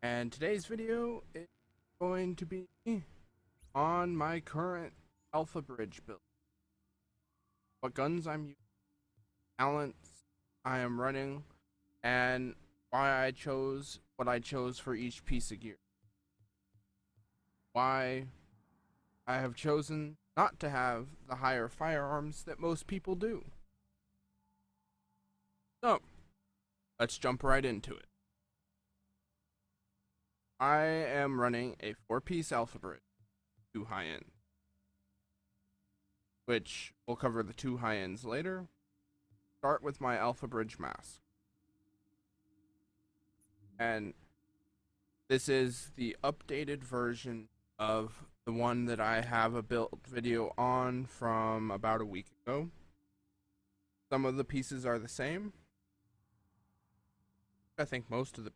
And today's video is going to be on my current Alpha Bridge build. What guns I'm using, talents I am running, and why I chose what I chose for each piece of gear. Why I have chosen not to have the higher firearms that most people do. So, let's jump right into it. I am running a 4-piece Alpha Bridge, 2 high ends, which we'll cover the 2 high ends later. Start with my Alpha Bridge mask. And this is the updated version of the one that I have a build video on from about a week ago. Some of the pieces are the same. I think most of the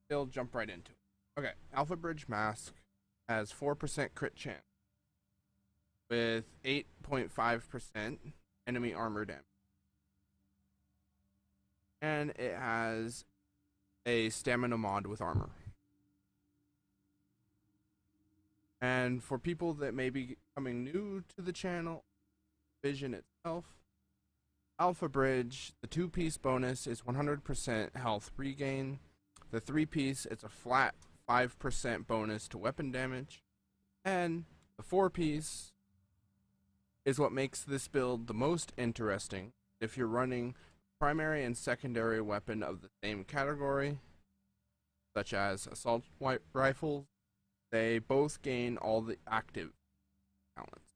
they'll jump right into it. Okay, Alpha Bridge mask has 4% crit chance with 8.5% enemy armor damage. And it has a stamina mod with armor. And for people that may be coming new to the channel, Vision itself, Alpha Bridge, the 2-piece bonus is 100% health regain. The 3-piece, it's a flat 5% bonus to weapon damage. And the 4-piece is what makes this build the most interesting if you're running primary and secondary weapon of the same category, such as assault rifles. They both gain all the active talents.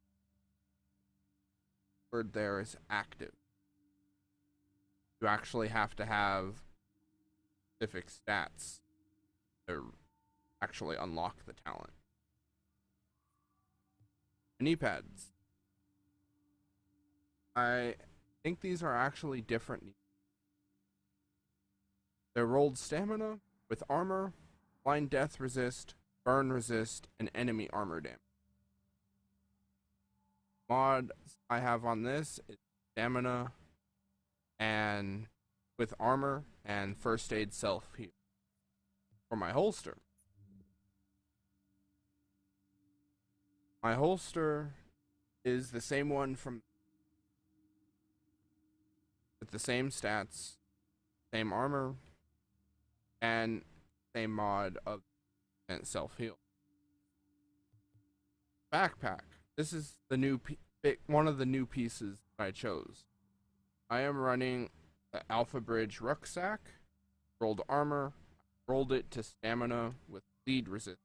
The word there is active. You actually have to have specific stats to actually unlock the talent. Knee pads. I think these are actually different. They're rolled stamina with armor, blind death resist, burn resist, and enemy armor damage. Mod I have on this is stamina and with armor and first aid self heal. For my holster is the same one from with the same stats, same armor, and same mod of self heal. Backpack. This is the new one of the new pieces I chose. I am running the Alpha Bridge rucksack, rolled armor, rolled it to stamina with bleed resist.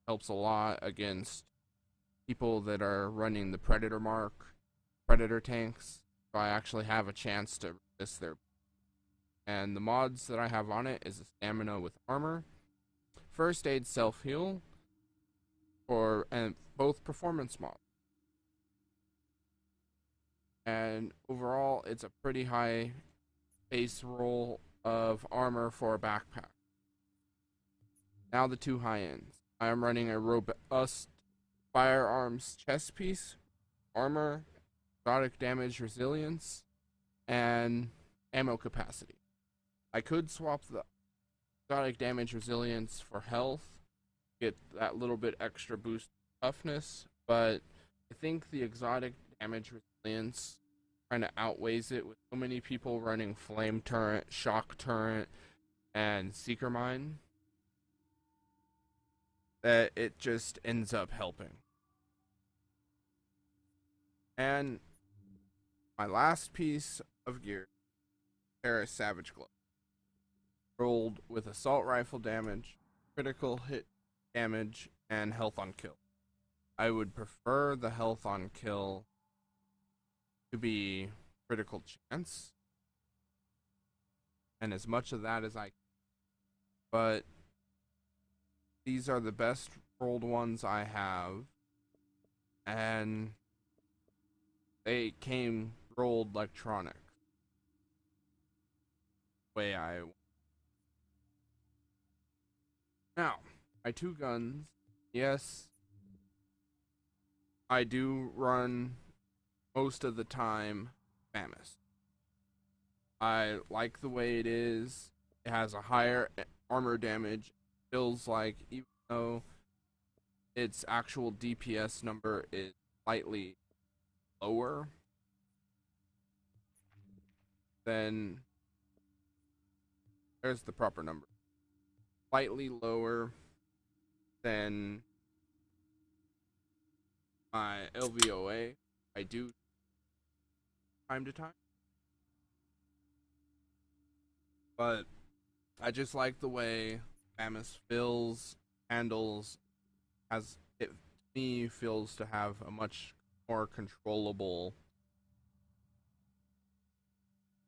Helps a lot against people that are running the Predator mark, Predator tanks. So I actually have a chance to resist their. And the mods that I have on it is a stamina with armor, first aid self heal, and both performance mods. And overall, it's a pretty high base roll of armor for a backpack. Now the 2 high ends. I am running a robust firearms chest piece, armor, exotic damage resilience, and ammo capacity. I could swap the exotic damage resilience for health, get that little bit extra boost toughness, but I think the exotic damage resilience kind of outweighs it with so many people running flame turret, shock turret, and seeker mine that it just ends up helping. And my last piece of gear, Paris Savage Glove, rolled with assault rifle damage, critical hit damage, and health on kill. I would prefer the health on kill to be critical chance and as much of that as I can. But these are the best rolled ones I have, and they came rolled electronic way I now my 2 guns. Yes, I do run most of the time FAMAS. I like the way it is. It has a higher armor damage. Feels like even though its actual DPS number is slightly lower than there's the proper number. Slightly lower than my LVOA. I do time to time, but I just like the way Samus feels, handles, has it to me feels to have a much more controllable.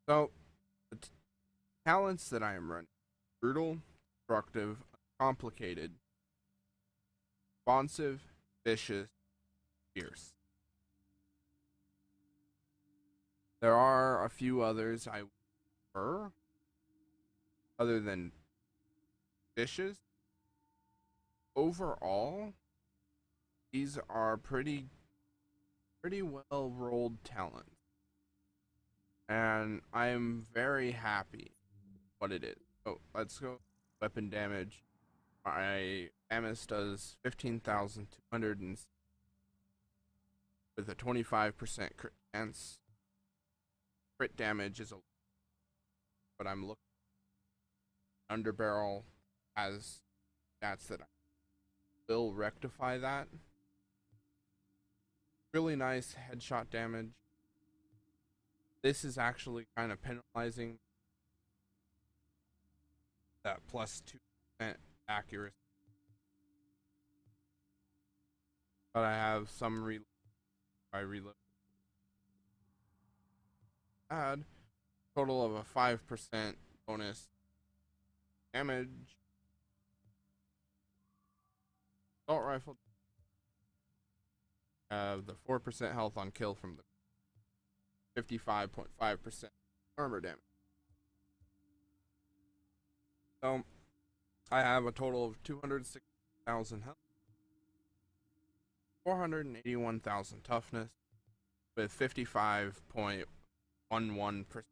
So the talents that I am running: brutal, destructive, complicated, responsive, vicious, fierce. There are a few others I prefer other than vicious. Overall, these are pretty well rolled talents, and I am very happy what it is. So let's go weapon damage. My Samus does 15,200 with a 25% crit chance. Crit damage is a, but I'm looking. Underbarrel has stats that will rectify that. Really nice headshot damage. This is actually kind of penalizing that plus 2% accuracy. But I have some reload. I reload. Add total of a 5% bonus damage. Assault rifle. Have the 4% health on kill from the 55.5% armor damage. So I have a total of 206,000 health, 481,000 toughness, with 55.11%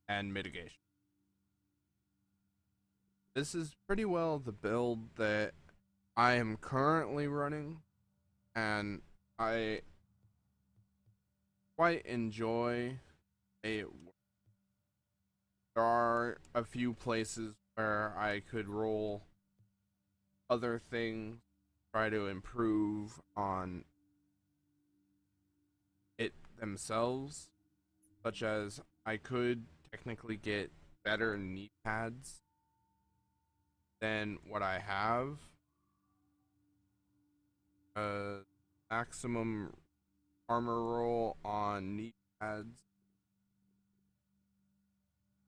and mitigation. This is pretty well the build that I am currently running, and I quite enjoy it. There are a few places where I could roll other things, try to improve on it themselves, such as I could technically get better knee pads than what I have. Maximum armor roll on knee pads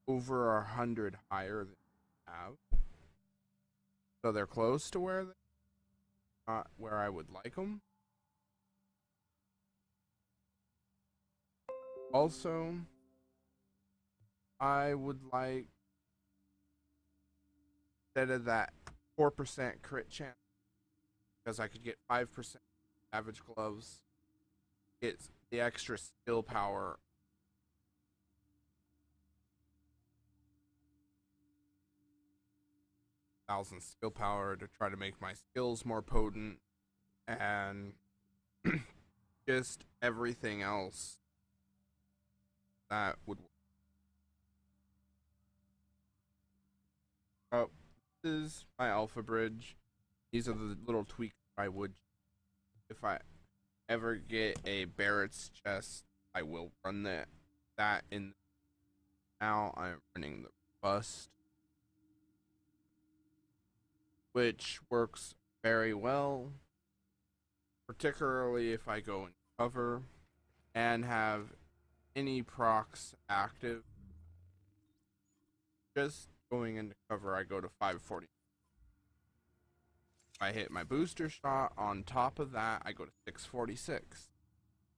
over 100 higher than I have, so they're close to where not where I would like them. Also, I would like, instead of that 4% crit chance, because I could get 5% savage gloves, get the extra skill power. 1,000 skill power to try to make my skills more potent, and just everything else that would. Oh, this is my alpha bridge. These are the little tweaks I would, if I ever get a Barrett's chest, I will run that in. Now I'm running the bust, which works very well, particularly if I go in cover and have any procs active. Just going into cover, I go to 540. I hit my booster shot. On top of that, I go to 646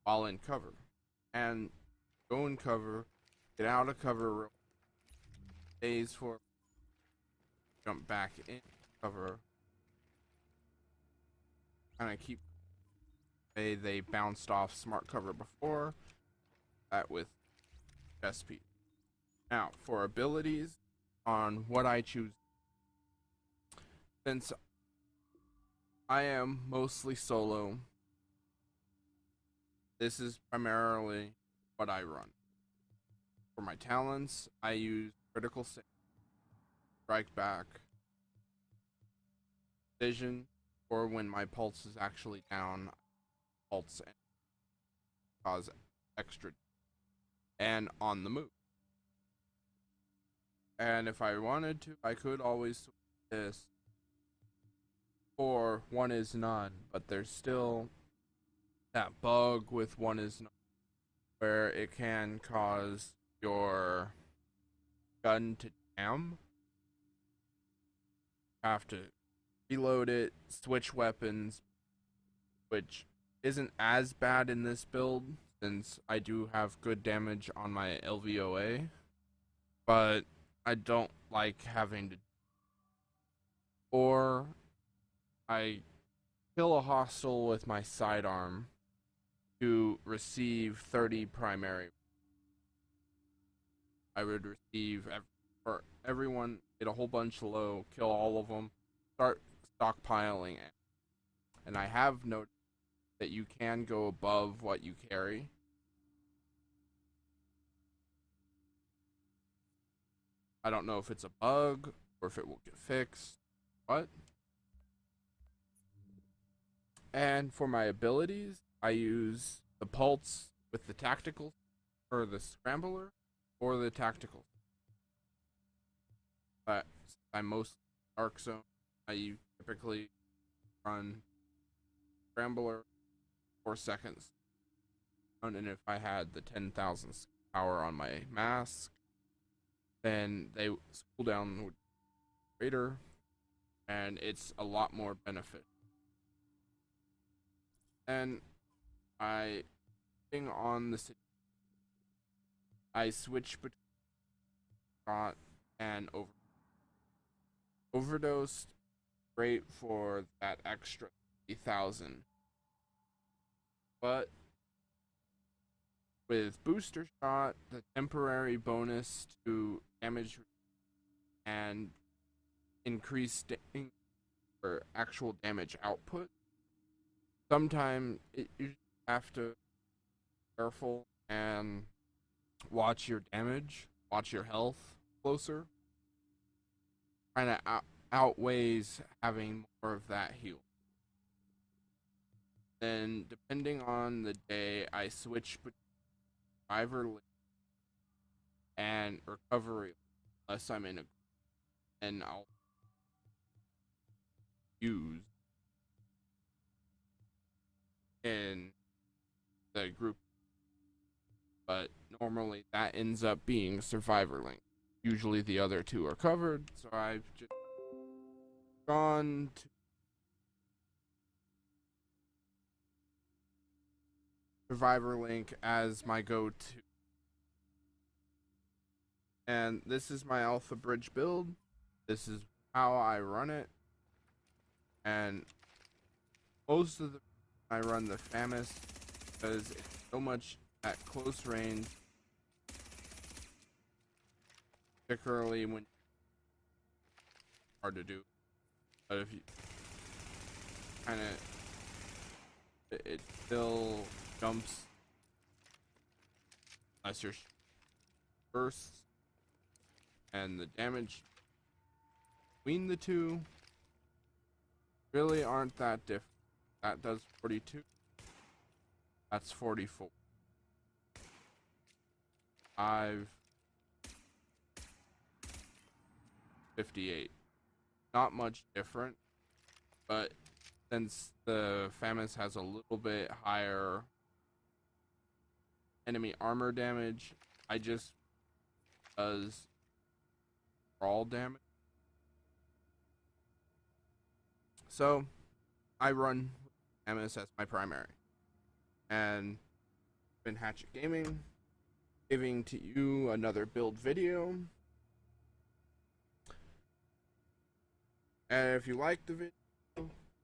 while in cover. And go in cover, get out of cover, days for, jump back in cover. Kind of keep, they bounced off smart cover before. that with chest piece. Now, for abilities, on what I choose, since I am mostly solo, this is primarily what I run. For my talents, I use critical save, strike back, vision, or when my pulse is actually down, pulse and cause extra, and on the move. And if I wanted to, I could always switch this, or one is none, but there's still that bug with one is none where it can cause your gun to jam. Have to reload it, switch weapons, which isn't as bad in this build since I do have good damage on my LVOA, but I don't like having to. Or I kill a hostile with my sidearm to receive 30 primary. I would receive for everyone, get a whole bunch low, kill all of them, start stockpiling it. And I have noticed that you can go above what you carry. I don't know if it's a bug or if it will get fixed. What? And for my abilities, I use the pulse with the tactical, or the scrambler, or the tactical. But I'm most Dark Zone. I typically run scrambler 4 seconds. And if I had the 10,000 power on my mask, then they cooldown would be greater, and it's a lot more benefit. And I thing on the city, I switch between shot and overdosed. Great for that extra 3,000, but with booster shot, the temporary bonus to damage and increased for actual damage output. Sometimes you have to be careful and watch your damage, watch your health closer. Kind of outweighs having more of that heal. Then, depending on the day, I switch between survivor and recovery, unless I'm in a, and I'll use in the group, but normally that ends up being survivor link. Usually the other two are covered, so I've just gone to survivor link as my go-to. And this is my Alpha Bridge build. This is how I run it. And most of the I run the FAMAS because it's so much at close range, particularly when hard to do. But if you kind of, it still jumps unless you're bursts, and the damage between the two really aren't that different. That does 42. That's 44. I've 58. Not much different, but since the FAMAS has a little bit higher enemy armor damage, I just does brawl damage. So I run FAMAS as my primary. And been Hatchet Gaming, giving to you another build video. And if you like the video,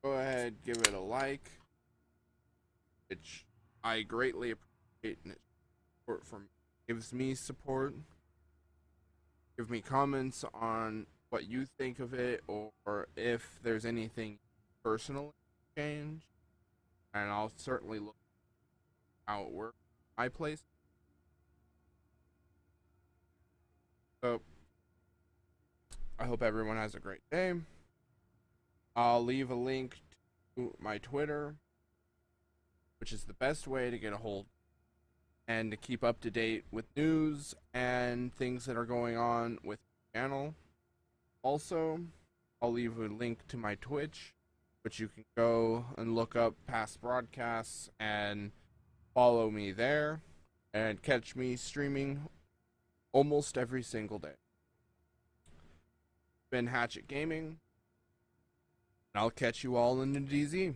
go ahead, give it a like, which I greatly appreciate, and it support from gives me support. Give me comments on what you think of it, or if there's anything personally change, and I'll certainly look how it works my place. So I hope everyone has a great day. I'll leave a link to my Twitter, which is the best way to get a hold and to keep up to date with news and things that are going on with the channel. Also, I'll leave a link to my Twitch, which you can go and look up past broadcasts and follow me there and catch me streaming almost every single day. Been Hatchet Gaming, and I'll catch you all in the DZ.